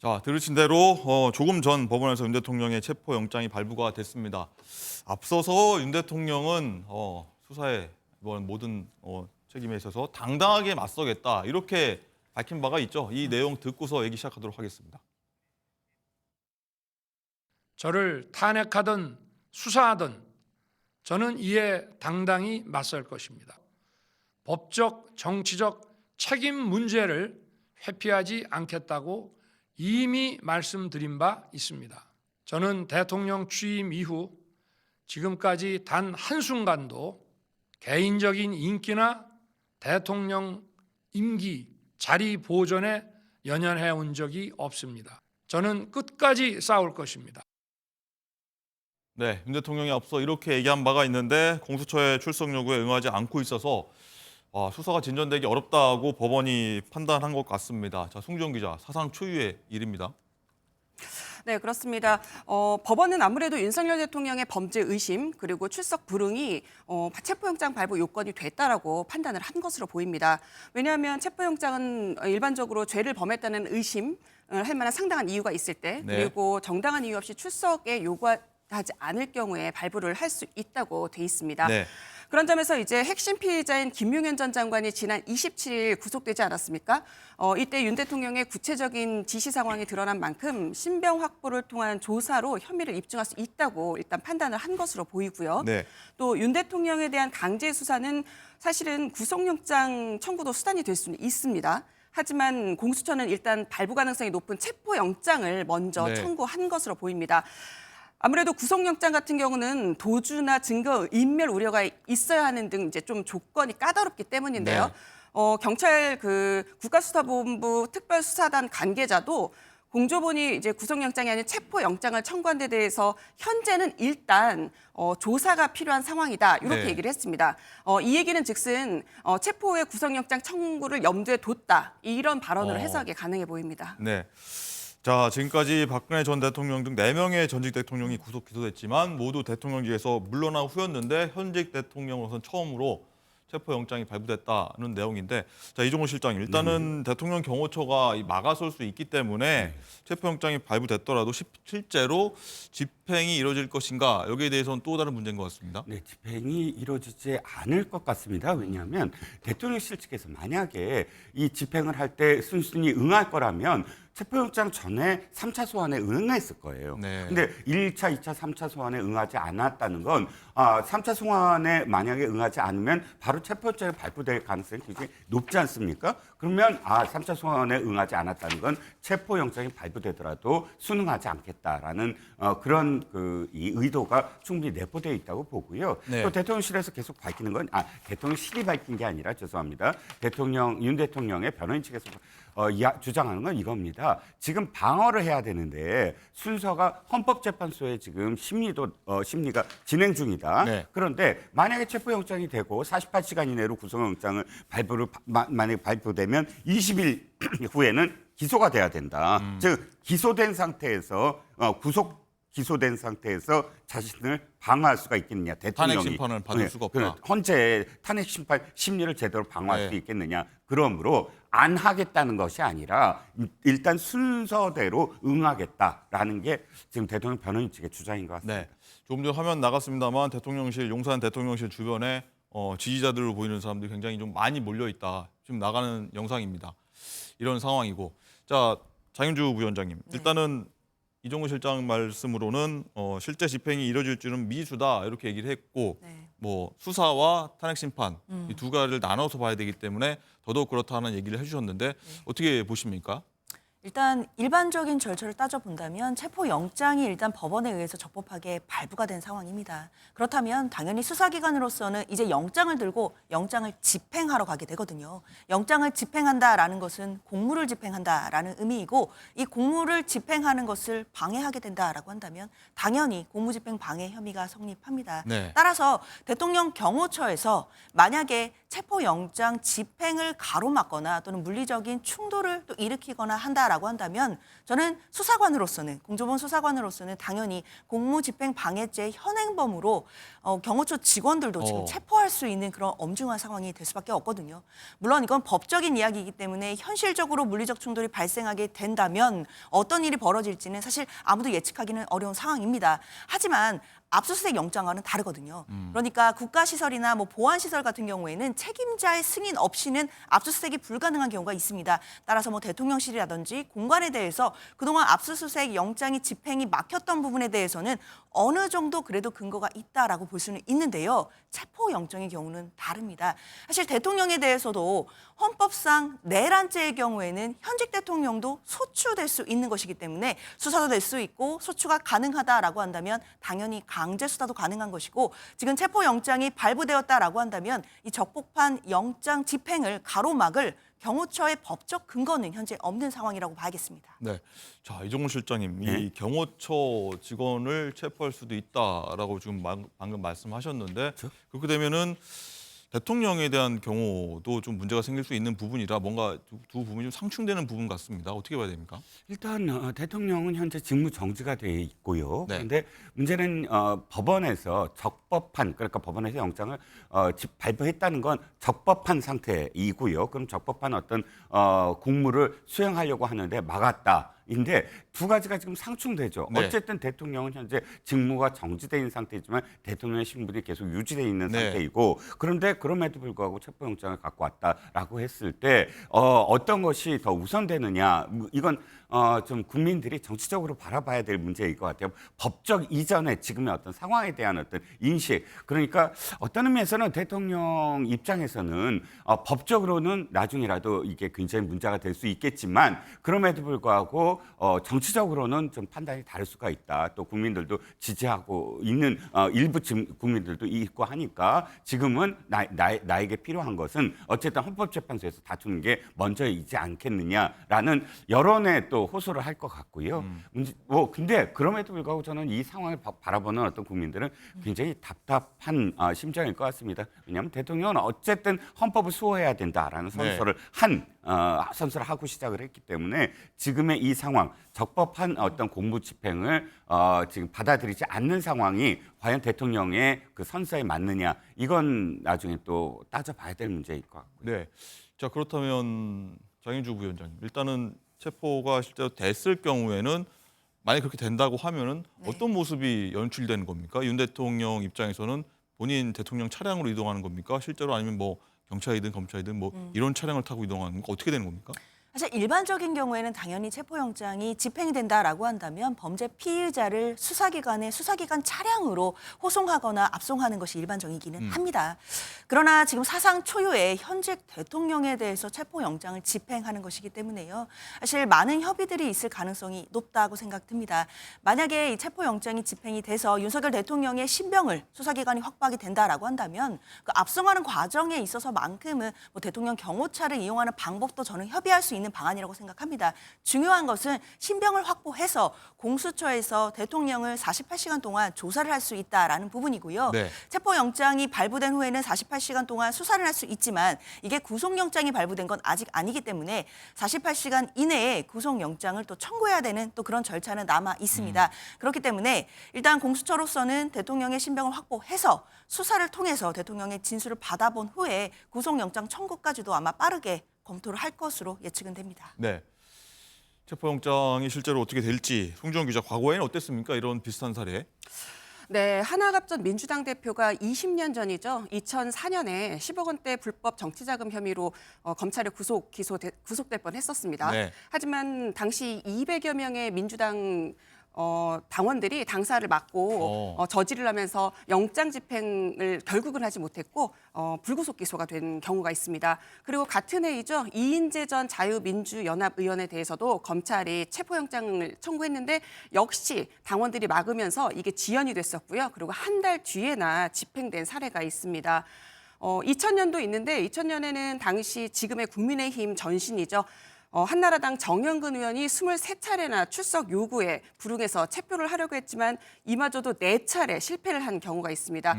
자, 들으신 대로 조금 전 법원에서 윤 대통령의 체포영장이 발부가 됐습니다. 앞서서 윤 대통령은 수사에 이번 모든 책임에 있어서 당당하게 맞서겠다 이렇게 밝힌 바가 있죠. 이 내용 듣고서 얘기 시작하도록 하겠습니다. 저를 탄핵하든 수사하든 저는 이에 당당히 맞설 것입니다. 법적, 정치적 책임 문제를 회피하지 않겠다고 이미 말씀드린 바 있습니다. 저는 대통령 취임 이후 지금까지 단 한순간도 개인적인 인기나 대통령 임기 자리 보존에 연연해 온 적이 없습니다. 저는 끝까지 싸울 것입니다. 네, 윤 대통령이 앞서 이렇게 얘기한 바가 있는데 공수처의 출석 요구에 응하지 않고 있어서 수사가 진전되기 어렵다고 법원이 판단한 것 같습니다. 자, 송지영 기자, 사상 초유의 일입니다. 네, 그렇습니다. 법원은 아무래도 윤석열 대통령의 범죄 의심 그리고 출석 불응이 체포영장 발부 요건이 됐다라고 판단을 한 것으로 보입니다. 왜냐하면 체포영장은 일반적으로 죄를 범했다는 의심을 할 만한 상당한 이유가 있을 때 그리고 정당한 이유 없이 출석에 요구하지 않을 경우에 발부를 할 수 있다고 돼 있습니다. 네. 그런 점에서 이제 핵심 피의자인 김용현 전 장관이 지난 27일 구속되지 않았습니까? 이때 윤 대통령의 구체적인 지시 상황이 드러난 만큼 신병 확보를 통한 조사로 혐의를 입증할 수 있다고 일단 판단을 한 것으로 보이고요. 네. 또 윤 대통령에 대한 강제 수사는 사실은 구속영장 청구도 수단이 될 수는 있습니다. 하지만 공수처는 일단 발부 가능성이 높은 체포영장을 먼저 청구한 것으로 보입니다. 아무래도 구속영장 같은 경우는 도주나 증거 인멸 우려가 있어야 하는 등 이제 좀 조건이 까다롭기 때문인데요. 네. 경찰 국가수사본부 특별수사단 관계자도 공조본이 이제 구속영장이 아닌 체포영장을 청구한 데 대해서 현재는 일단 조사가 필요한 상황이다 이렇게 얘기를 했습니다. 이 얘기는 즉슨 체포 후에 구속영장 청구를 염두에 뒀다 이런 발언으로 해석이 가능해 보입니다. 네. 자, 지금까지 박근혜 전 대통령 등 4명의 전직 대통령이 구속 기소됐지만 모두 대통령직에서 물러난 후였는데 현직 대통령으로서는 처음으로 체포영장이 발부됐다는 내용인데, 자, 이종호 실장님, 일단은 대통령 경호처가 막아설 수 있기 때문에 체포영장이 발부됐더라도 실제로 집행이 이루어질 것인가, 여기에 대해서는 또 다른 문제인 것 같습니다. 네, 집행이 이루어지지 않을 것 같습니다. 왜냐하면 대통령실 측에서 만약에 이 집행을 할 때 순순히 응할 거라면 체포영장 전에 3차 소환에 응했을 거예요. 네. 근데 1차, 2차, 3차 소환에 응하지 않았다는 건 3차 소환에 만약에 응하지 않으면 바로 체포영장이 발부될 가능성이 굉장히 높지 않습니까? 그러면 3차 소환에 응하지 않았다는 건 체포영장이 발부되더라도 순응하지 않겠다라는 그런 이 의도가 충분히 내포되어 있다고 보고요. 네. 또 대통령실에서 계속 밝히는 건 대통령실이 밝힌 게 아니라 죄송합니다. 윤 대통령의 변호인 측에서 주장하는 건 이겁니다. 지금 방어를 해야 되는데 순서가 헌법재판소에 지금 심리가 진행 중이다. 네. 그런데 만약에 체포영장이 되고 48시간 이내로 구속영장을 만약에 발표되면 20일 후에는 기소가 돼야 된다. 즉 기소된 상태에서 기소된 상태에서 자신을 방어할 수가 있겠느냐. 대통령이 탄핵 심판을 받을 수가 없다. 헌재 탄핵 심판 심리를 제대로 방어할 수 있겠느냐. 그러므로 안 하겠다는 것이 아니라 일단 순서대로 응하겠다라는 게 지금 대통령 변호인 측의 주장인 것 같습니다. 네. 조금 전 화면 나갔습니다만 대통령실, 용산 대통령실 주변에 지지자들로 보이는 사람들이 굉장히 좀 많이 몰려 있다. 지금 나가는 영상입니다. 이런 상황이고. 자, 장윤주 부위원장님. 일단은 이종호 실장 말씀으로는 실제 집행이 이뤄질 줄은 미수다 이렇게 얘기를 했고 뭐 수사와 탄핵 심판 이 두 가지를 나눠서 봐야 되기 때문에 더더욱 그렇다는 얘기를 해주셨는데 어떻게 보십니까? 일단 일반적인 절차를 따져본다면 체포영장이 일단 법원에 의해서 적법하게 발부가 된 상황입니다. 그렇다면 당연히 수사기관으로서는 이제 영장을 들고 영장을 집행하러 가게 되거든요. 영장을 집행한다라는 것은 공무를 집행한다라는 의미이고 이 공무를 집행하는 것을 방해하게 된다라고 한다면 당연히 공무집행 방해 혐의가 성립합니다. 네. 따라서 대통령 경호처에서 만약에 체포영장 집행을 가로막거나 또는 물리적인 충돌을 또 일으키거나 한다라고 된다라고 한다면 저는 수사관으로서는 공조본 수사관으로서는 당연히 공무집행 방해죄 현행범으로 경호처 직원들도 지금 체포할 수 있는 그런 엄중한 상황이 될 수밖에 없거든요. 물론 이건 법적인 이야기이기 때문에 현실적으로 물리적 충돌이 발생하게 된다면 어떤 일이 벌어질지는 사실 아무도 예측하기는 어려운 상황입니다. 하지만 압수수색 영장과는 다르거든요. 그러니까 국가시설이나 뭐 보안시설 같은 경우에는 책임자의 승인 없이는 압수수색이 불가능한 경우가 있습니다. 따라서 뭐 대통령실이라든지 공관에 대해서 그동안 압수수색 영장이 집행이 막혔던 부분에 대해서는 어느 정도 그래도 근거가 있다라고 볼 수는 있는데요. 체포영장의 경우는 다릅니다. 사실 대통령에 대해서도 헌법상 내란죄의 경우에는 현직 대통령도 소추될 수 있는 것이기 때문에 수사도 될 수 있고 소추가 가능하다라고 한다면 당연히 강제 수사도 가능한 것이고 지금 체포영장이 발부되었다라고 한다면 이 적법한 영장 집행을 가로막을 경호처의 법적 근거는 현재 없는 상황이라고 봐야겠습니다. 네. 자, 이종훈 실장님, 네. 이 경호처 직원을 체포할 수도 있다라고 지금 방금 말씀하셨는데 그렇게 되면은 대통령에 대한 경우도 좀 문제가 생길 수 있는 부분이라 뭔가 두 부분이 좀 상충되는 부분 같습니다. 어떻게 봐야 됩니까? 일단 대통령은 현재 직무 정지가 돼 있고요. 네. 그런데 문제는 법원에서 적법한 그러니까 법원에서 영장을 발부했다는 건 적법한 상태이고요. 그럼 적법한 어떤 공무를 수행하려고 하는데 막았다. 인데 두 가지가 지금 상충되죠. 네. 어쨌든 대통령은 현재 직무가 정지돼 있는 상태이지만 대통령의 신분이 계속 유지돼 있는 네. 상태이고 그런데 그럼에도 불구하고 체포영장을 갖고 왔다라고 했을 때 어떤 것이 더 우선되느냐 이건 좀 국민들이 정치적으로 바라봐야 될 문제일 것 같아요. 법적 이전에 지금의 어떤 상황에 대한 어떤 인식 그러니까 어떤 의미에서는 대통령 입장에서는 법적으로는 나중에라도 이게 굉장히 문제가 될 수 있겠지만 그럼에도 불구하고 정치적으로는 좀 판단이 다를 수가 있다. 또 국민들도 지지하고 있는 일부 국민들도 있고 하니까 지금은 나에게 필요한 것은 어쨌든 헌법재판소에서 다투는 게 먼저이지 않겠느냐라는 여론에 또 호소를 할 것 같고요. 근데 그럼에도 불구하고 저는 이 상황을 바라보는 어떤 국민들은 굉장히 답답한 심정일 것 같습니다. 왜냐하면 대통령은 어쨌든 헌법을 수호해야 된다라는 선서를 선서를 하고 시작을 했기 때문에 지금의 이 상황, 적법한 어떤 공무 집행을 지금 받아들이지 않는 상황이 과연 대통령의 그 선서에 맞느냐 이건 나중에 또 따져봐야 될 문제일 것 같고요. 네. 자, 그렇다면 장윤주 부위원장님, 일단은 체포가 실제로 됐을 경우에는 만약 그렇게 된다고 하면은 어떤 모습이 연출되는 겁니까? 윤 대통령 입장에서는 본인 대통령 차량으로 이동하는 겁니까? 실제로 아니면 뭐 경찰이든 검찰이든 뭐 이런 차량을 타고 이동하는 겁니까? 어떻게 되는 겁니까? 사실 일반적인 경우에는 당연히 체포영장이 집행이 된다라고 한다면 범죄 피의자를 수사기관 차량으로 호송하거나 압송하는 것이 일반적이기는 합니다. 그러나 지금 사상 초유의 현직 대통령에 대해서 체포영장을 집행하는 것이기 때문에요. 사실 많은 협의들이 있을 가능성이 높다고 생각됩니다. 만약에 이 체포영장이 집행이 돼서 윤석열 대통령의 신병을 수사기관이 확보하게 된다라고 한다면 그 압송하는 과정에 있어서만큼은 뭐 대통령 경호차를 이용하는 방법도 저는 협의할 수 있는 방안이라고 생각합니다. 중요한 것은 신병을 확보해서 공수처에서 대통령을 48시간 동안 조사를 할 수 있다라는 부분이고요. 네. 체포영장이 발부된 후에는 48시간 동안 수사를 할 수 있지만 이게 구속영장이 발부된 건 아직 아니기 때문에 48시간 이내에 구속영장을 또 청구해야 되는 또 그런 절차는 남아 있습니다. 그렇기 때문에 일단 공수처로서는 대통령의 신병을 확보해서 수사를 통해서 대통령의 진술을 받아본 후에 구속영장 청구까지도 아마 빠르게 검토를 할 것으로 예측은 됩니다. 네. 체포영장이 실제로 어떻게 될지 송지원 기자 과거에는 어땠습니까? 이런 비슷한 사례. 네, 하나갑전 민주당 대표가 20년 전이죠. 2004년에 10억 원대 불법 정치자금 혐의로 검찰에 구속될 뻔했었습니다. 네. 하지만 당시 200여 명의 민주당 당원들이 당사를 막고 저지를 하면서 영장 집행을 결국은 하지 못했고 불구속 기소가 된 경우가 있습니다. 그리고 같은 해이죠. 이인재 전 자유민주연합의원에 대해서도 검찰이 체포영장을 청구했는데 역시 당원들이 막으면서 이게 지연이 됐었고요. 그리고 한 달 뒤에나 집행된 사례가 있습니다. 2000년도 있는데 2000년에는 당시 지금의 국민의힘 전신이죠. 한나라당 정영근 의원이 23차례나 출석 요구에 불응해서 체포를 하려고 했지만 이마저도 4차례 실패를 한 경우가 있습니다.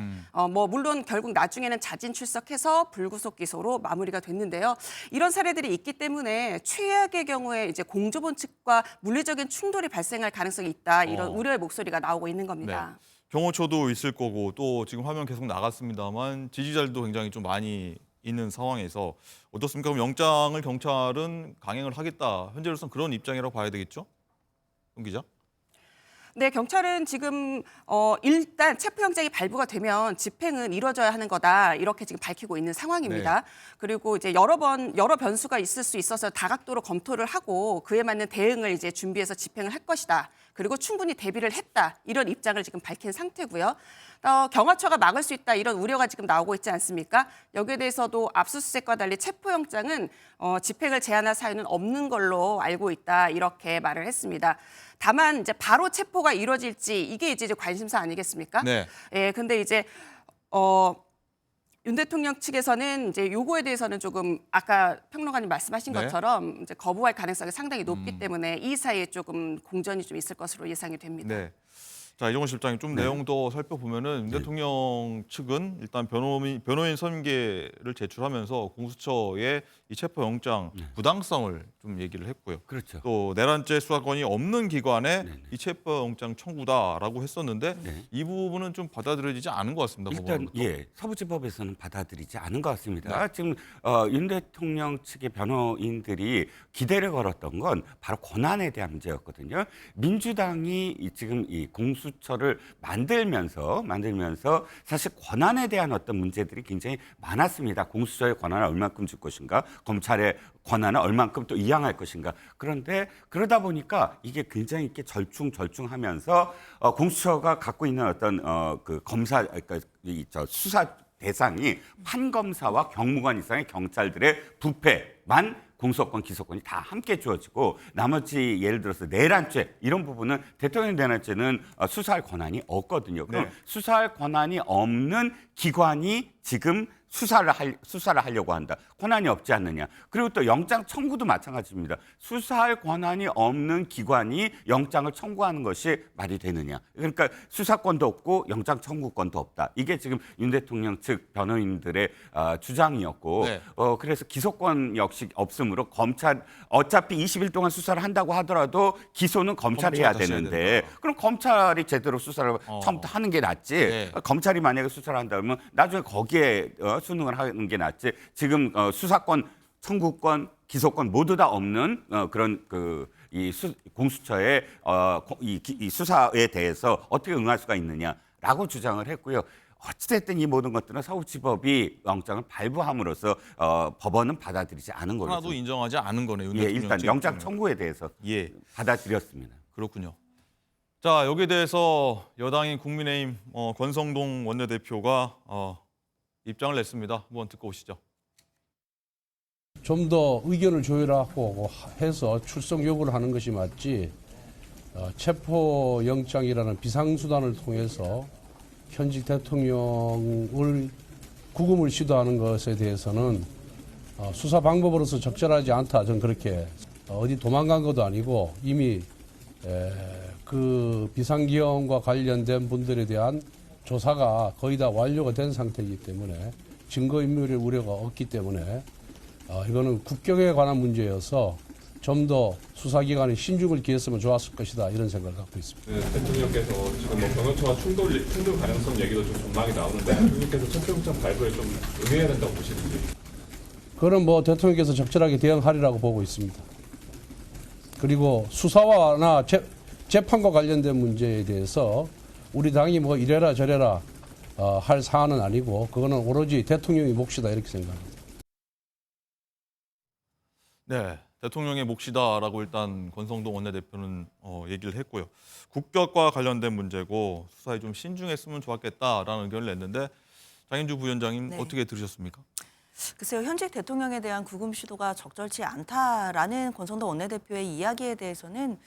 물론 결국 나중에는 자진 출석해서 불구속 기소로 마무리가 됐는데요. 이런 사례들이 있기 때문에 최악의 경우에 이제 공조본 측과 물리적인 충돌이 발생할 가능성이 있다. 이런 우려의 목소리가 나오고 있는 겁니다. 네. 경호처도 있을 거고 또 지금 화면 계속 나갔습니다만 지지자들도 굉장히 좀 많이 있는 상황에서 어떻습니까? 그럼 영장을 경찰은 강행을 하겠다. 현재로서는 그런 입장이라고 봐야 되겠죠? 송 기자. 네, 경찰은 지금 일단 체포영장이 발부가 되면 집행은 이루어져야 하는 거다 이렇게 지금 밝히고 있는 상황입니다. 네. 그리고 이제 여러 변수가 있을 수 있어서 다각도로 검토를 하고 그에 맞는 대응을 이제 준비해서 집행을 할 것이다. 그리고 충분히 대비를 했다 이런 입장을 지금 밝힌 상태고요. 경화처가 막을 수 있다 이런 우려가 지금 나오고 있지 않습니까? 여기에 대해서도 압수수색과 달리 체포영장은 집행을 제한할 사유는 없는 걸로 알고 있다 이렇게 말을 했습니다. 다만 이제 바로 체포가 이루어질지 이게 이제 관심사 아니겠습니까? 네. 예, 근데 이제 윤 대통령 측에서는 이제 요거에 대해서는 조금 아까 평론가님 말씀하신 네. 것처럼 이제 거부할 가능성이 상당히 높기 때문에 이 사이에 조금 공전이 좀 있을 것으로 예상이 됩니다. 네. 자, 이종원 실장님 좀 내용 더 살펴보면은 윤 대통령 측은 일단 변호인 선임계를 제출하면서 공수처에 이 체포영장 부당성을 좀 얘기를 했고요. 그렇죠. 또 내란죄 수사권이 없는 기관에 네네. 이 체포영장 청구다라고 했었는데 네. 이 부분은 좀 받아들여지지 않은 것 같습니다. 일단 법원으로부터. 서부지법에서는 받아들이지 않은 것 같습니다. 네. 지금 윤 대통령 측의 변호인들이 기대를 걸었던 건 바로 권한에 대한 문제였거든요. 민주당이 지금 이 공수처를 만들면서 사실 권한에 대한 어떤 문제들이 굉장히 많았습니다. 공수처의 권한을 얼만큼 줄 것인가, 검찰의 권한을 얼만큼 또 이양할 것인가. 그런데 그러다 보니까 이게 굉장히 이렇게 절충하면서 공수처가 갖고 있는 어떤 그 검사, 그러니까 수사 대상이 판검사와 경무관 이상의 경찰들의 부패만 공소권, 기소권이 다 함께 주어지고 나머지 예를 들어서 내란죄 이런 부분은 대통령 내란죄는 수사할 권한이 없거든요. 그럼 네. 수사할 권한이 없는 기관이 지금 수사를 하려고 한다. 권한이 없지 않느냐. 그리고 또 영장 청구도 마찬가지입니다. 수사할 권한이 없는 기관이 영장을 청구하는 것이 말이 되느냐. 그러니까 수사권도 없고 영장 청구권도 없다. 이게 지금 윤 대통령 측 변호인들의 주장이었고 네. 그래서 기소권 역시 없으므로 검찰 어차피 20일 동안 수사를 한다고 하더라도 기소는 검찰이 해야 검찰 다시 해야 되는데 된다. 그럼 검찰이 제대로 수사를 처음부터 하는 게 낫지. 네. 검찰이 만약에 수사를 한다면 나중에 거기에 수능을 하는 게 낫지. 지금 수사권, 청구권, 기소권 모두 다 없는 그런 이 공수처의 이 수사에 대해서 어떻게 응할 수가 있느냐라고 주장을 했고요. 어찌됐든 이 모든 것들은 서울지법이 영장을 발부함으로써 법원은 받아들이지 않은 걸로. 하나도 인정하지 않은 거네요. 윤 예, 대통령 일단 측 영장 입장은. 청구에 대해서 예, 받아들였습니다. 그렇군요. 자, 여기에 대해서 여당인 국민의힘 권성동 원내대표가 입장을 냈습니다. 한번 듣고 오시죠. 좀 더 의견을 조율하고 해서 출석 요구를 하는 것이 맞지 체포영장이라는 비상수단을 통해서 현직 대통령을 구금을 시도하는 것에 대해서는 수사 방법으로서 적절하지 않다. 저는 그렇게 어디 도망간 것도 아니고 이미 그 비상계엄과 관련된 분들에 대한 조사가 거의 다 완료가 된 상태이기 때문에 증거인멸의 우려가 없기 때문에 이거는 국격에 관한 문제여서 좀 더 수사기관이 신중을 기했으면 좋았을 것이다 이런 생각을 갖고 있습니다. 네, 대통령께서 지금 경호처와 충돌 가능성 얘기도 좀 전망이 나오는데 대통령께서 체포영장 발부에 좀 응해야 된다고 보시는지. 그건 대통령께서 적절하게 대응하리라고 보고 있습니다. 그리고 수사와나 재판과 관련된 문제에 대해서 우리 당이 이래라 저래라 할 사안은 아니고 그거는 오로지 대통령의 몫이다 이렇게 생각합니다. 네, 대통령의 몫이다라고 일단 권성동 원내대표는 얘기를 했고요. 국격과 관련된 문제고 수사에 좀 신중했으면 좋았겠다라는 의견을 냈는데 장인주 부위원장님 네. 어떻게 들으셨습니까? 글쎄요, 현직 대통령에 대한 구금 시도가 적절치 않다라는 권성동 원내대표의 이야기에 대해서는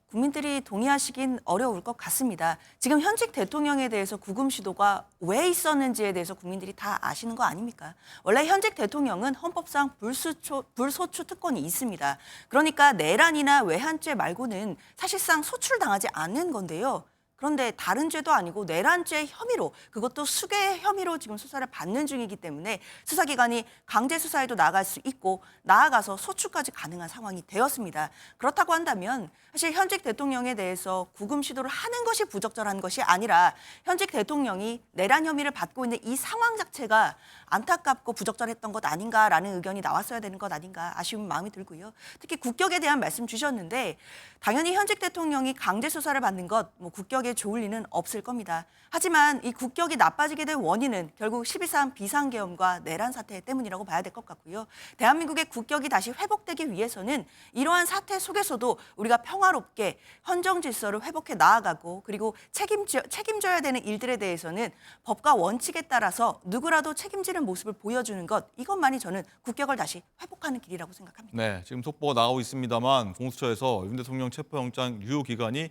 국민들이 동의하시긴 어려울 것 같습니다. 지금 현직 대통령에 대해서 구금 시도가 왜 있었는지에 대해서 국민들이 다 아시는 거 아닙니까? 원래 현직 대통령은 헌법상 불소추 특권이 있습니다. 그러니까 내란이나 외환죄 말고는 사실상 소출당하지 않는 건데요. 그런데 다른 죄도 아니고 내란죄 혐의로, 그것도 수괴 혐의로 지금 수사를 받는 중이기 때문에 수사기관이 강제 수사에도 나아갈 수 있고 나아가서 소추까지 가능한 상황이 되었습니다. 그렇다고 한다면 사실 현직 대통령에 대해서 구금 시도를 하는 것이 부적절한 것이 아니라 현직 대통령이 내란 혐의를 받고 있는 이 상황 자체가 안타깝고 부적절했던 것 아닌가라는 의견이 나왔어야 되는 것 아닌가 아쉬운 마음이 들고요. 특히 국격에 대한 말씀 주셨는데 당연히 현직 대통령이 강제 수사를 받는 것 국격에 좋을 리는 없을 겁니다. 하지만 이 국격이 나빠지게 된 원인은 결국 12.3 비상계엄과 내란 사태 때문이라고 봐야 될 것 같고요. 대한민국의 국격이 다시 회복되기 위해서는 이러한 사태 속에서도 우리가 평화롭게 헌정 질서를 회복해 나아가고 그리고 책임져야 되는 일들에 대해서는 법과 원칙에 따라서 누구라도 책임지는 모습을 보여주는 것, 이것만이 저는 국격을 다시 회복하는 길이라고 생각합니다. 네, 지금 속보가 나오고 있습니다만 공수처에서 윤 대통령 체포영장 유효 기간이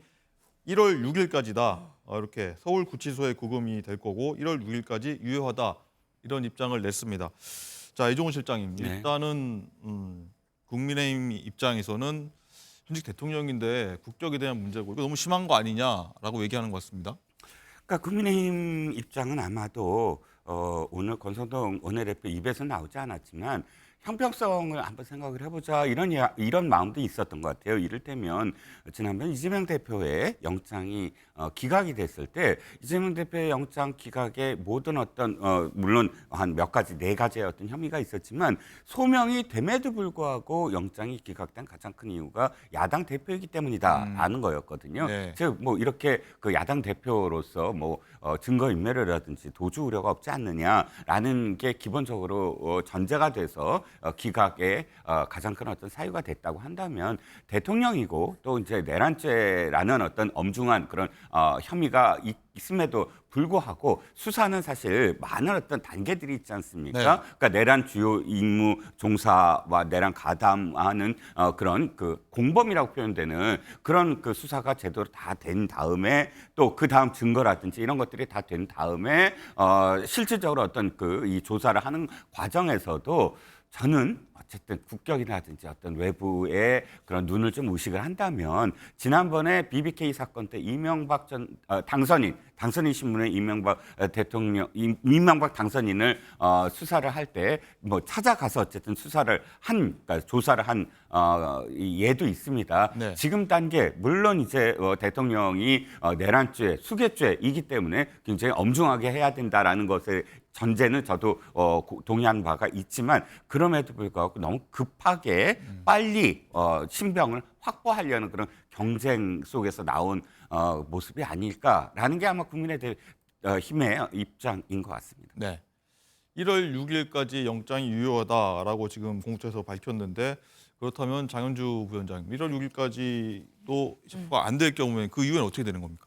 1월 6일까지다. 이렇게 서울구치소에 구금이 될 거고 1월 6일까지 유효하다. 이런 입장을 냈습니다. 자, 이종훈 실장님. 네. 일단은 국민의힘 입장에서는 현직 대통령인데 국격에 대한 문제고 이거 너무 심한 거 아니냐라고 얘기하는 것 같습니다. 그러니까 국민의힘 입장은 아마도 오늘 권성동 원내대표 입에서 나오지 않았지만 형평성을 한번 생각을 해보자 이런 마음도 있었던 것 같아요. 이를테면 지난번 이재명 대표의 영장이 기각이 됐을 때 이재명 대표의 영장 기각에 모든 어떤 물론 한 몇 가지 4가지의 어떤 혐의가 있었지만 소명이 됨에도 불구하고 영장이 기각된 가장 큰 이유가 야당 대표이기 때문이다라는 거였거든요. 네. 즉 뭐 이렇게 그 야당 대표로서 뭐 증거 인멸이라든지 도주 우려가 없지 않느냐라는 게 기본적으로 전제가 돼서 기각에 가장 큰 어떤 사유가 됐다고 한다면 대통령이고 또 이제 내란죄라는 어떤 엄중한 그런 혐의가 있음에도 불구하고 수사는 사실 많은 어떤 단계들이 있지 않습니까? 네. 그러니까 내란 주요 임무 종사와 내란 가담하는 그런 그 공범이라고 표현되는 그런 그 수사가 제대로 다 된 다음에 또 그 다음 증거라든지 이런 것들이 다 된 다음에 실질적으로 어떤 그 이 조사를 하는 과정에서도 저는 어쨌든 국격이라든지 어떤 외부의 그런 눈을 좀 의식을 한다면 지난번에 BBK 사건 때 이명박 전 당선인 신문에 이명박 대통령 이명박 당선인을 수사를 할 때 뭐 찾아가서 어쨌든 그러니까 조사를 한 예도 있습니다. 네. 지금 단계 물론 이제 대통령이 내란죄, 수괴죄이기 때문에 굉장히 엄중하게 해야 된다라는 것에 전제는 저도 동의하는 바가 있지만 그럼에도 불구하고 너무 급하게 빨리 신병을 확보하려는 그런 경쟁 속에서 나온 모습이 아닐까라는 게 아마 국민의힘의 입장인 것 같습니다. 네. 1월 6일까지 영장이 유효하다라고 지금 공수처에서 밝혔는데 그렇다면 장현주 부위원장님 1월 6일까지도 체포가 안 될 경우에 그 이후에는 어떻게 되는 겁니까?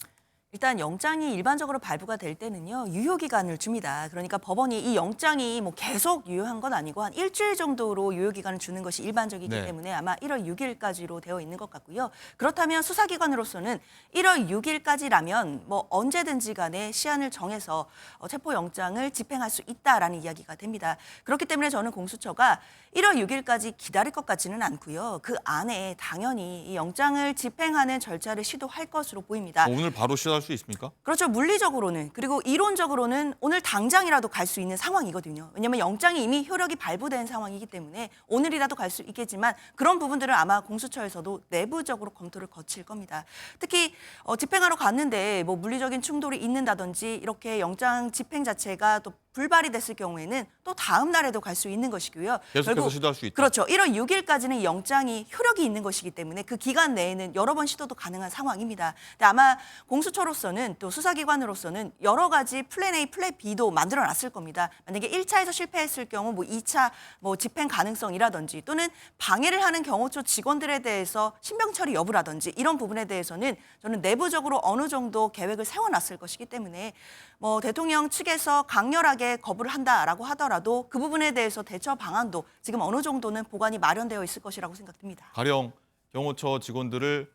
일단 영장이 일반적으로 발부가 될 때는요, 유효 기간을 줍니다. 그러니까 법원이 이 영장이 계속 유효한 건 아니고 한 일주일 정도로 유효 기간을 주는 것이 일반적이기 네. 때문에 아마 1월 6일까지로 되어 있는 것 같고요. 그렇다면 수사기관으로서는 1월 6일까지라면 언제든지 간에 시한을 정해서 체포 영장을 집행할 수 있다라는 이야기가 됩니다. 그렇기 때문에 저는 공수처가 1월 6일까지 기다릴 것 같지는 않고요. 그 안에 당연히 이 영장을 집행하는 절차를 시도할 것으로 보입니다. 오늘 바로 시작할 수 있습니까? 그렇죠. 물리적으로는 그리고 이론적으로는 오늘 당장이라도 갈 수 있는 상황이거든요. 왜냐하면 영장이 이미 효력이 발부된 상황이기 때문에 오늘이라도 갈 수 있겠지만 그런 부분들은 아마 공수처에서도 내부적으로 검토를 거칠 겁니다. 특히 집행하러 갔는데 물리적인 충돌이 있는다든지 이렇게 영장 집행 자체가 또 불발이 됐을 경우에는 또 다음 날에도 갈 수 있는 것이고요. 계속해서 시도할 수 있다. 그렇죠. 1월 6일까지는 이 영장이 효력이 있는 것이기 때문에 그 기간 내에는 여러 번 시도도 가능한 상황입니다. 근데 아마 공수처로 정부로서는 또 수사기관으로서는 여러 가지 플랜 A, 플랜 B도 만들어 놨을 겁니다. 만약에 1차에서 실패했을 경우 뭐 2차 뭐 집행 가능성이라든지 또는 방해를 하는 경호처 직원들에 대해서 신병 처리 여부라든지 이런 부분에 대해서는 저는 내부적으로 어느 정도 계획을 세워놨을 것이기 때문에 뭐 대통령 측에서 강렬하게 거부를 한다라고 하더라도 그 부분에 대해서 대처 방안도 지금 어느 정도는 보관이 마련되어 있을 것이라고 생각됩니다. 가령 경호처 직원들을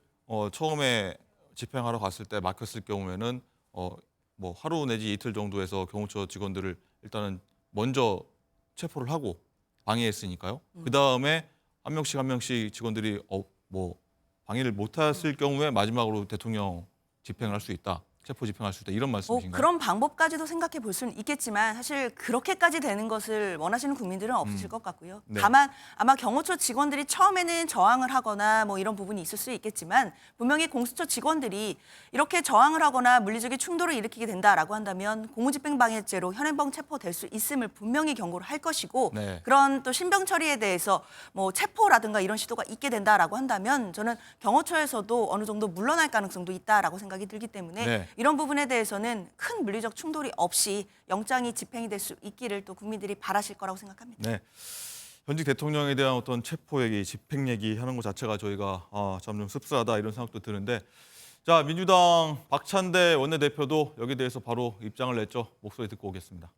처음에 집행하러 갔을 때 막혔을 경우에는 뭐 하루 내지 이틀 정도에서 경호처 직원들을 일단은 먼저 체포를 하고 방해했으니까요. 그 다음에 한 명씩 직원들이 뭐 방해를 못했을 경우에 마지막으로 대통령 집행을 할 수 있다. 체포 집행할 수 있다. 이런 말씀이신가요? 그런 방법까지도 생각해 볼 수는 있겠지만 사실 그렇게까지 되는 것을 원하시는 국민들은 없으실 것 같고요. 네. 다만 아마 경호처 직원들이 처음에는 저항을 하거나 뭐 이런 부분이 있을 수 있겠지만 분명히 공수처 직원들이 이렇게 저항을 하거나 물리적인 충돌을 일으키게 된다라고 한다면 공무집행방해죄로 현행범 체포될 수 있음을 분명히 경고를 할 것이고 네. 그런 또 신병 처리에 대해서 뭐 체포라든가 이런 시도가 있게 된다라고 한다면 저는 경호처에서도 어느 정도 물러날 가능성도 있다라고 생각이 들기 때문에 네. 이런 부분에 대해서는 큰 물리적 충돌이 없이 영장이 집행이 될 수 있기를 또 국민들이 바라실 거라고 생각합니다. 네. 현직 대통령에 대한 어떤 체포 얘기, 집행 얘기 하는 것 자체가 저희가 참 좀 씁쓸하다 이런 생각도 드는데 자, 민주당 박찬대 원내대표도 여기에 대해서 바로 입장을 냈죠. 목소리 듣고 오겠습니다.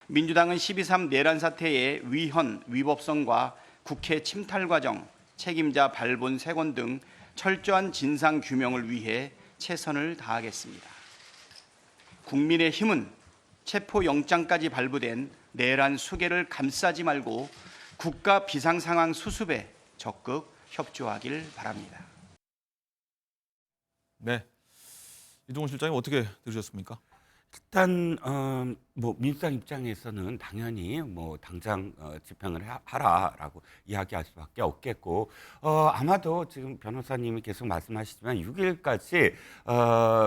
민주당은 12.3 내란 사태의 위헌, 위법성과 국회 침탈 과정, 책임자 발본 세권 등 철저한 진상 규명을 위해 최선을 다하겠습니다. 국민의힘은 체포영장까지 발부된 내란 수개를 감싸지 말고 국가 비상상황 수습에 적극 협조하길 바랍니다. 네. 이동훈 실장님 어떻게 들으셨습니까? 일단 뭐 민주당 입장에서는 당연히 뭐 당장 집행을 하라라고 이야기할 수밖에 없겠고 아마도 지금 변호사님이 계속 말씀하시지만 6일까지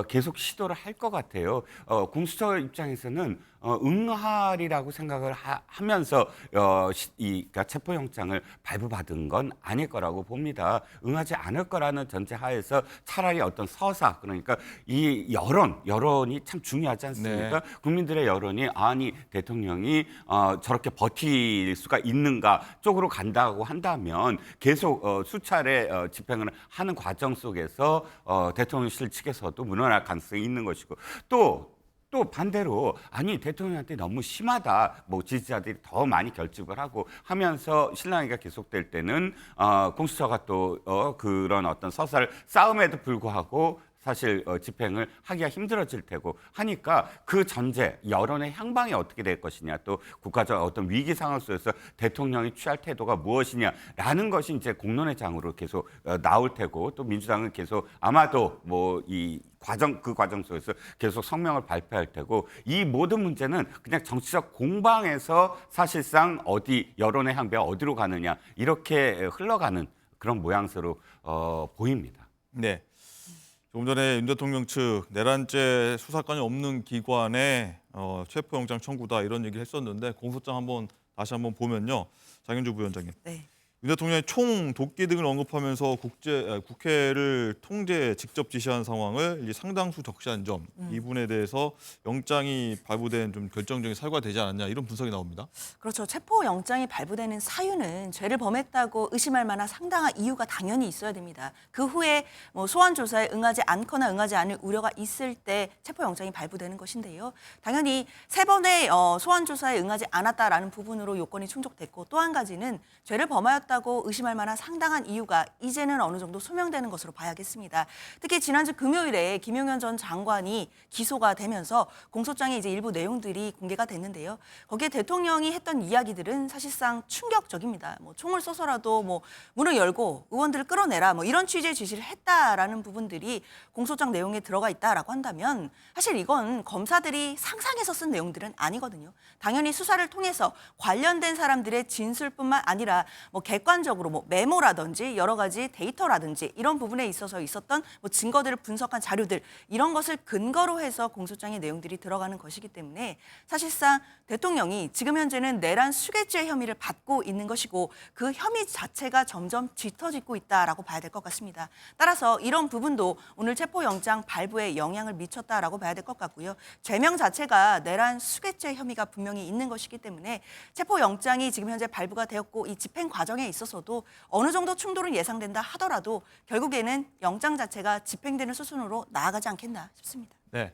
계속 시도를 할 것 같아요. 공수처 입장에서는 응할이라고 생각을 하면서 그러니까 체포영장을 발부받은 건 아닐 거라고 봅니다. 응하지 않을 거라는 전제하에서 차라리 어떤 서사 그러니까 이 여론이 참 중요하지 않습니까? 네. 국민들의 여론이 아니 대통령이 저렇게 버틸 수가 있는가 쪽으로 간다고 한다면 계속 수차례 집행을 하는 과정 속에서 대통령실 측에서도 물러날 가능성이 있는 것이고 또 반대로 아니 대통령한테 너무 심하다 뭐 지지자들이 더 많이 결집을 하고 하면서 실랑이가 계속될 때는 공수처가 또 그런 어떤 서사를 싸움에도 불구하고 사실 집행을 하기가 힘들어질 테고 하니까 그 전제 여론의 향방이 어떻게 될 것이냐 또 국가적 어떤 위기 상황 속에서 대통령이 취할 태도가 무엇이냐라는 것이 이제 공론의 장으로 계속 나올 테고 또 민주당은 계속 아마도 뭐 그 과정 속에서 계속 성명을 발표할 테고 이 모든 문제는 그냥 정치적 공방에서 사실상 어디 여론의 향배가 어디로 가느냐 이렇게 흘러가는 그런 모양새로 보입니다. 네. 조금 전에 윤 대통령 측 내란죄 수사권이 없는 기관에 체포영장 청구다 이런 얘기를 했었는데 공소장 다시 한번 보면요. 장윤주 부위원장님. 네. 윤 대통령이 총 독기 등을 언급하면서 국회를 통제 직접 지시한 상황을 이제 상당수 적시한 점 이 부분에 대해서 영장이 발부된 좀 결정적인 사유가 되지 않았냐 이런 분석이 나옵니다. 그렇죠. 체포 영장이 발부되는 사유는 죄를 범했다고 의심할 만한 상당한 이유가 당연히 있어야 됩니다. 그 후에 뭐 소환 조사에 응하지 않거나 응하지 않을 우려가 있을 때 체포 영장이 발부되는 것인데요. 당연히 3번의 소환 조사에 응하지 않았다라는 부분으로 요건이 충족됐고 또 한 가지는 죄를 범하였다고 의심할 만한 상당한 이유가 이제는 어느 정도 소명되는 것으로 봐야겠습니다. 특히 지난주 금요일에 김용현 전 장관이 기소가 되면서 공소장의 이제 일부 내용들이 공개가 됐는데요. 거기에 대통령이 했던 이야기들은 사실상 충격적입니다. 뭐 총을 쏘서라도 뭐 문을 열고 의원들을 끌어내라 뭐 이런 취지의 지시를 했다라는 부분들이 공소장 내용에 들어가 있다라고 한다면 사실 이건 검사들이 상상해서 쓴 내용들은 아니거든요. 당연히 수사를 통해서 관련된 사람들의 진술뿐만 아니라 뭐 객관적으로 뭐 메모라든지 여러 가지 데이터라든지 이런 부분에 있어서 있었던 뭐 증거들을 분석한 자료들 이런 것을 근거로 해서 공소장의 내용들이 들어가는 것이기 때문에 사실상 대통령이 지금 현재는 내란 수괴죄 혐의를 받고 있는 것이고 그 혐의 자체가 점점 짙어지고 있다라고 봐야 될 것 같습니다. 따라서 이런 부분도 오늘 체포영장 발부에 영향을 미쳤다라고 봐야 될 것 같고요. 죄명 자체가 내란 수괴죄 혐의가 분명히 있는 것이기 때문에 체포영장이 지금 현재 발부가 되었고 이 집행 과정에 있어서도 어느 정도 충돌은 예상된다 하더라도 결국에는 영장 자체가 집행되는 수순으로 나아가지 않겠나 싶습니다. 네.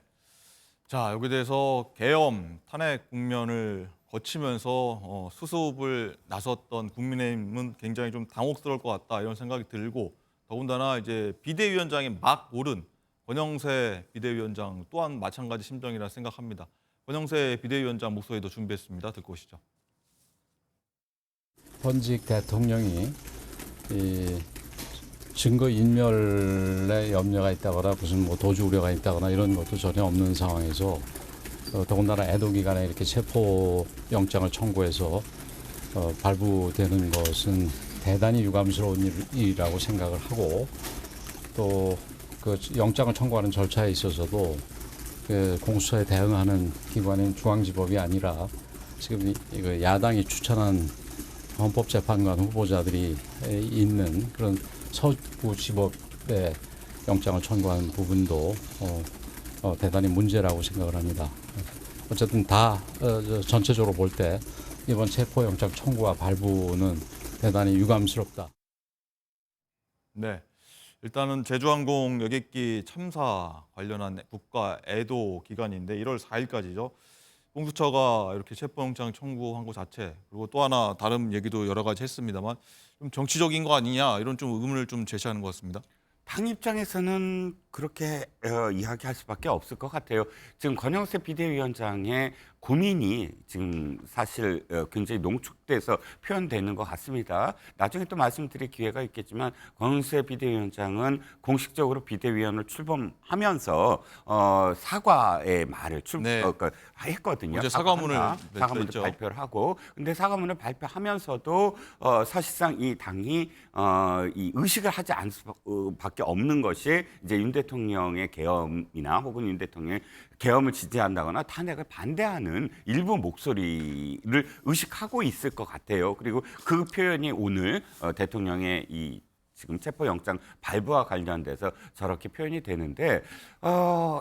자, 여기에 대해서 계엄 탄핵 국면을 거치면서 수습을 나섰던 국민의힘은 굉장히 좀 당혹스러울 것 같다 이런 생각이 들고 더군다나 이제 비대위원장이 막 오른 권영세 비대위원장 또한 마찬가지 심정이라 생각합니다. 권영세 비대위원장 목소리도 준비했습니다. 듣고 오시죠. 현직 대통령이 이 증거 인멸에 염려가 있다거나 무슨 뭐 도주 우려가 있다거나 이런 것도 전혀 없는 상황에서 더군다나 애도 기간에 이렇게 체포 영장을 청구해서 발부되는 것은 대단히 유감스러운 일이라고 생각을 하고 또 그 영장을 청구하는 절차에 있어서도 그 공수처에 대응하는 기관인 중앙지법이 아니라 지금 이거 야당이 추천한 헌법재판관 후보자들이 있는 그런 서부지법에 영장을 청구한 부분도 대단히 문제라고 생각을 합니다. 어쨌든 다 전체적으로 볼 때 이번 체포영장 청구와 발부는 대단히 유감스럽다. 네. 일단은 제주항공 여객기 참사 관련한 국가 애도 기간인데 1월 4일까지죠. 공수처가 이렇게 체포영장 청구한 것 자체 그리고 또 하나 다른 얘기도 여러 가지 했습니다만 좀 정치적인 거 아니냐 이런 좀 의문을 좀 제시하는 것 같습니다. 당 입장에서는 그렇게 이야기할 수밖에 없을 것 같아요. 지금 권영세 비대위원장의 고민이 지금 사실 굉장히 농축돼서 표현되는 것 같습니다. 나중에 또 말씀드릴 기회가 있겠지만 권영세 비대위원장은 공식적으로 비대위원을 출범하면서 사과의 말을 네. 했거든요. 어제 사과문을 사과문을 냈죠. 발표를 하고, 근데 사과문을 발표하면서도 사실상 이 당이 이 의식을 하지 않을 수밖에 없는 것이 이제 윤 대통령의 계엄이나 혹은 윤 대통령의 계엄을 지지한다거나 탄핵을 반대하는 일부 목소리를 의식하고 있을 것 같아요. 그리고 그 표현이 오늘 대통령의 이 지금 체포영장 발부와 관련돼서 저렇게 표현이 되는데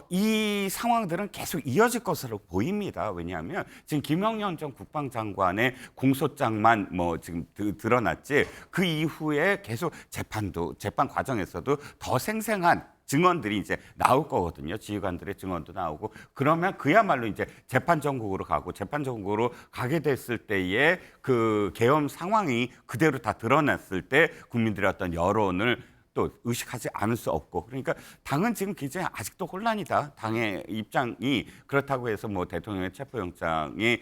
이 상황들은 계속 이어질 것으로 보입니다. 왜냐하면 지금 김영현 전 국방장관의 공소장만 뭐 지금 드러났지 그 이후에 계속 재판 과정에서도 더 생생한 증언들이 이제 나올 거거든요. 지휘관들의 증언도 나오고 그러면 그야말로 이제 재판 전국으로 가고 재판 전국으로 가게 됐을 때의 그 계엄 상황이 그대로 다 드러났을 때 국민들의 어떤 여론을 또 의식하지 않을 수 없고 그러니까 당은 지금 굉장히 아직도 혼란이다. 당의 입장이 그렇다고 해서 뭐 대통령의 체포영장을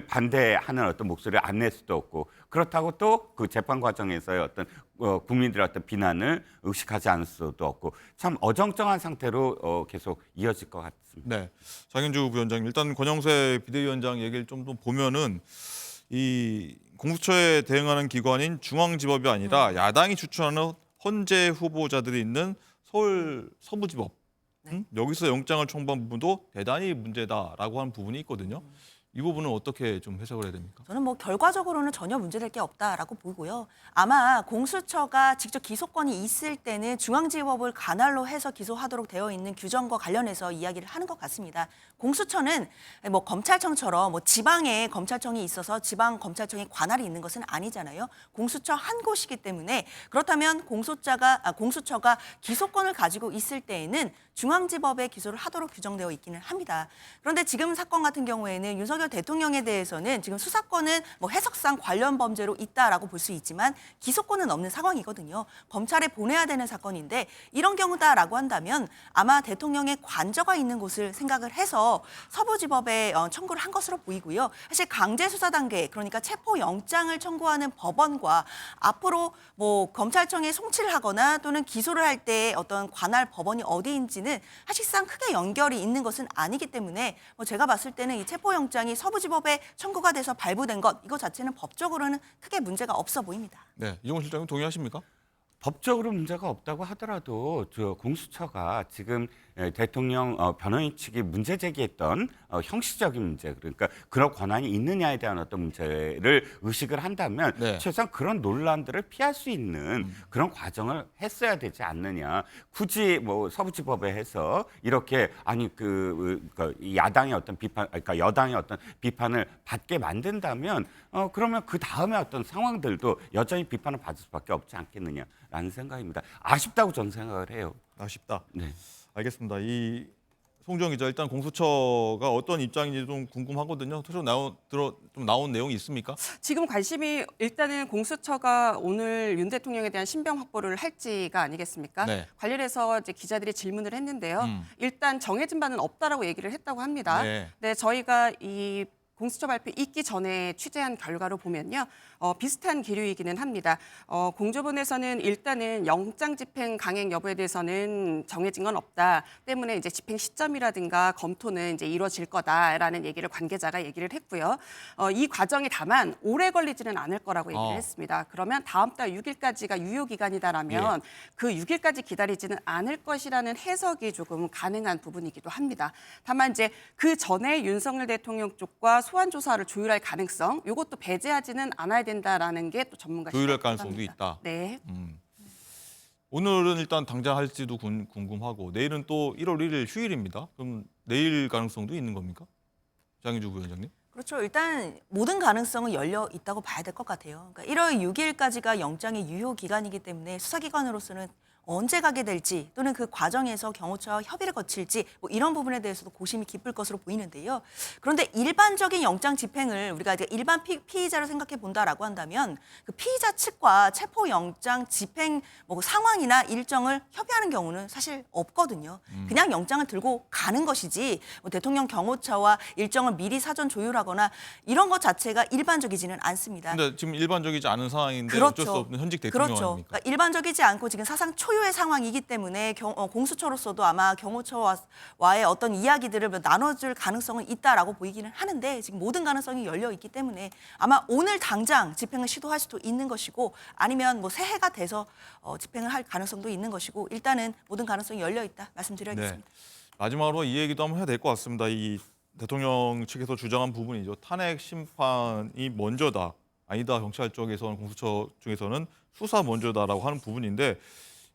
반대하는 어떤 목소리를 안 낼 수도 없고 그렇다고 또 그 재판 과정에서의 어떤 국민들의 어떤 비난을 의식하지 않을 수도 없고 참 어정쩡한 상태로 계속 이어질 것 같습니다. 네, 장윤주 부위원장님 일단 권영세 비대위원장 얘기를 좀 더 보면은 이 공수처에 대응하는 기관인 중앙지법이 아니라 야당이 추천하는 헌재 후보자들이 있는 서울 서부지법 여기서 영장을 청구한 부분도 대단히 문제다라고 하는 부분이 있거든요. 이 부분은 어떻게 좀 해석을 해야 됩니까? 저는 뭐 결과적으로는 전혀 문제될 게 없다라고 보고요. 아마 공수처가 직접 기소권이 있을 때는 중앙지법을 관할로 해서 기소하도록 되어 있는 규정과 관련해서 이야기를 하는 것 같습니다. 공수처는 뭐 검찰청처럼 뭐 지방에 검찰청이 있어서 지방 검찰청이 관할이 있는 것은 아니잖아요. 공수처 한 곳이기 때문에 그렇다면 공수처가 기소권을 가지고 있을 때에는 중앙지법에 기소를 하도록 규정되어 있기는 합니다. 그런데 지금 사건 같은 경우에는 윤석열 대통령에 대해서는 지금 수사권은 뭐 해석상 관련 범죄로 있다라고 볼 수 있지만 기소권은 없는 상황이거든요. 검찰에 보내야 되는 사건인데 이런 경우다라고 한다면 아마 대통령의 관저가 있는 곳을 생각을 해서 서부지법에 청구를 한 것으로 보이고요. 사실 강제수사 단계 그러니까 체포영장을 청구하는 법원과 앞으로 뭐 검찰청에 송치를 하거나 또는 기소를 할 때 어떤 관할 법원이 어디인지는 사실상 크게 연결이 있는 것은 아니기 때문에 뭐 제가 봤을 때는 이 체포영장이 영장이 서부지법에 청구가 돼서 발부된 것 이거 자체는 법적으로는 크게 문제가 없어 보입니다. 네, 이종훈 실장님 동의하십니까? 법적으로 문제가 없다고 하더라도 저 공수처가 지금 대통령 변호인 측이 문제 제기했던 형식적인 문제, 그러니까 그런 권한이 있느냐에 대한 어떤 문제를 의식을 한다면 네. 최소한 그런 논란들을 피할 수 있는 그런 과정을 했어야 되지 않느냐. 굳이 뭐 서부지법에 해서 이렇게 아니 이 야당의 어떤 비판, 그러니까 여당의 어떤 비판을 받게 만든다면 그러면 그 다음에 어떤 상황들도 여전히 비판을 받을 수밖에 없지 않겠느냐라는 생각입니다. 아쉽다고 저는 생각을 해요. 아쉽다. 네. 알겠습니다. 이 송정 기자 일단 공수처가 어떤 입장인지 좀 궁금하거든요. 좀 나온 내용이 있습니까? 지금 관심이 일단은 공수처가 오늘 윤 대통령에 대한 신병 확보를 할지가 아니겠습니까? 네. 관련해서 이제 기자들이 질문을 했는데요. 일단 정해진 바는 없다라고 얘기를 했다고 합니다. 네. 네, 저희가 이 공수처 발표 있기 전에 취재한 결과로 보면요. 비슷한 기류이기는 합니다. 공조본에서는 일단은 영장 집행 강행 여부에 대해서는 정해진 건 없다. 때문에 이제 집행 시점이라든가 검토는 이제 이루어질 거다라는 얘기를 관계자가 얘기를 했고요. 이 과정이 다만 오래 걸리지는 않을 거라고 얘기를 했습니다. 그러면 다음 달 6일까지가 유효 기간이다라면 그 6일까지 기다리지는 않을 것이라는 해석이 조금 가능한 부분이기도 합니다. 다만 이제 그 전에 윤석열 대통령 쪽과 소환 조사를 조율할 가능성, 이것도 배제하지는 않아야 된다라는 게 또 전문가 조율할 시각이기도 가능성도 합니다. 있다. 네. 오늘은 일단 당장 할지도 궁금하고 내일은 또 1월 1일 휴일입니다. 그럼 내일 가능성도 있는 겁니까? 장윤주 부위원장님? 그렇죠. 일단 모든 가능성은 열려 있다고 봐야 될 것 같아요. 그러니까 1월 6일까지가 영장의 유효 기간이기 때문에 수사기관으로서는 언제 가게 될지 또는 그 과정에서 경호처와 협의를 거칠지 뭐 이런 부분에 대해서도 고심이 깊을 것으로 보이는데요. 그런데 일반적인 영장 집행을 우리가 이제 일반 피의자로 생각해 본다라고 한다면 그 피의자 측과 체포영장 집행 뭐 상황이나 일정을 협의하는 경우는 사실 없거든요. 그냥 영장을 들고 가는 것이지 뭐 대통령 경호처와 일정을 미리 사전 조율하거나 이런 것 자체가 일반적이지는 않습니다. 근데 지금 일반적이지 않은 상황인데 그렇죠. 어쩔 수 없는 현직 대통령 그렇죠. 아닙니까? 그러니까 일반적이지 않고 지금 사상 초유의 상황이기 때문에 공수처로서도 아마 경호처와의 어떤 이야기들을 나눠줄 가능성은 있다라고 보이기는 하는데 지금 모든 가능성이 열려 있기 때문에 아마 오늘 당장 집행을 시도할 수도 있는 것이고 아니면 뭐 새해가 돼서 집행을 할 가능성도 있는 것이고 일단은 모든 가능성이 열려 있다 말씀드려야겠습니다. 네. 마지막으로 이 얘기도 한번 해야 될 것 같습니다. 이 대통령 측에서 주장한 부분이죠. 탄핵 심판이 먼저다. 아니다. 경찰 쪽에서는 공수처 중에서는 수사 먼저다라고 하는 부분인데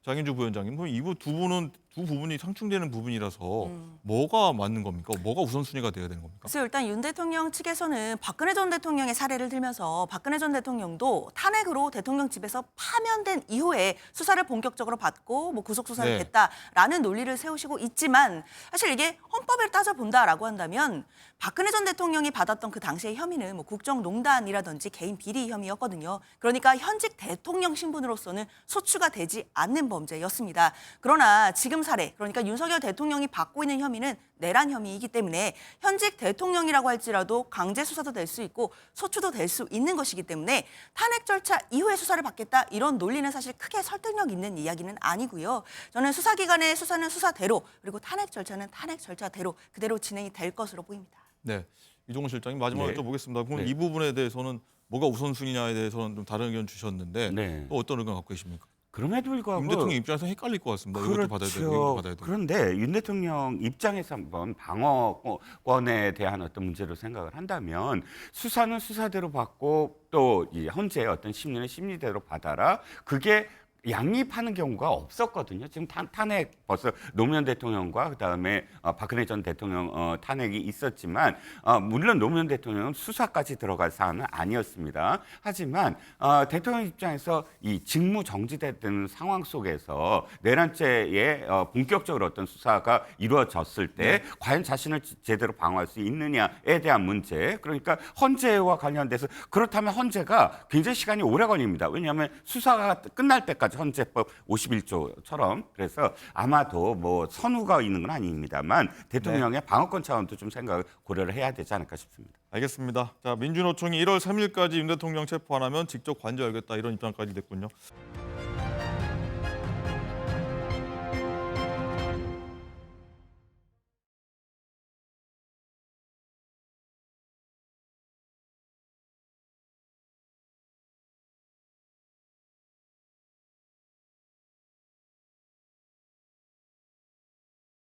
장윤주 부위원장님, 그럼 두 부분이 상충되는 부분이라서 뭐가 맞는 겁니까? 뭐가 우선순위가 돼야 되는 겁니까? 그래서 일단 윤 대통령 측에서는 박근혜 전 대통령의 사례를 들면서 박근혜 전 대통령도 탄핵으로 대통령 집에서 파면된 이후에 수사를 본격적으로 받고 뭐 구속 수사를 네. 했다라는 논리를 세우시고 있지만 사실 이게 헌법을 따져본다라고 한다면 박근혜 전 대통령이 받았던 그 당시의 혐의는 뭐 국정농단이라든지 개인 비리 혐의였거든요. 그러니까 현직 대통령 신분으로서는 소추가 되지 않는 범죄였습니다. 그러나 지금 사례, 그러니까 윤석열 대통령이 받고 있는 혐의는 내란 혐의이기 때문에 현직 대통령이라고 할지라도 강제 수사도 될 수 있고 소추도 될 수 있는 것이기 때문에 탄핵 절차 이후에 수사를 받겠다 이런 논리는 사실 크게 설득력 있는 이야기는 아니고요. 저는 수사기관의 수사는 수사대로 그리고 탄핵 절차는 탄핵 절차대로 그대로 진행이 될 것으로 보입니다. 네, 이종훈 실장님 마지막으로 네. 여쭤보겠습니다. 그럼 네. 이 부분에 대해서는 뭐가 우선순위냐에 대해서는 좀 다른 의견 주셨는데 네. 또 어떤 의견 갖고 계십니까? 그럼에도 불구하고 윤 대통령 입장에서 헷갈릴 것 같습니다. 이것도 받아야 되고 이것도 받아야 되고. 그런데 윤 대통령 입장에서 한번 방어권에 대한 어떤 문제로 생각을 한다면 수사는 수사대로 받고 또 이 현재 어떤 심리는 심리대로 받아라. 그게 양립하는 경우가 없었거든요. 지금 탄핵 벌써 노무현 대통령과 그다음에 박근혜 전 대통령 탄핵이 있었지만 물론 노무현 대통령은 수사까지 들어갈 사안은 아니었습니다. 하지만 대통령 입장에서 이 직무 정지되는 상황 속에서 내란죄에 본격적으로 어떤 수사가 이루어졌을 때 과연 자신을 제대로 방어할 수 있느냐에 대한 문제. 그러니까 헌재와 관련돼서 그렇다면 헌재가 굉장히 시간이 오래 걸립니다. 왜냐하면 수사가 끝날 때까지 헌재법 51조처럼 그래서 아마도 뭐 선후가 있는 건 아닙니다만 대통령의 방어권 차원도 좀 생각을 고려를 해야 되지 않을까 싶습니다. 알겠습니다. 자, 민주노총이 1월 3일까지 윤 대통령 체포 안 하면 직접 관저 열겠다 이런 입장까지 냈군요.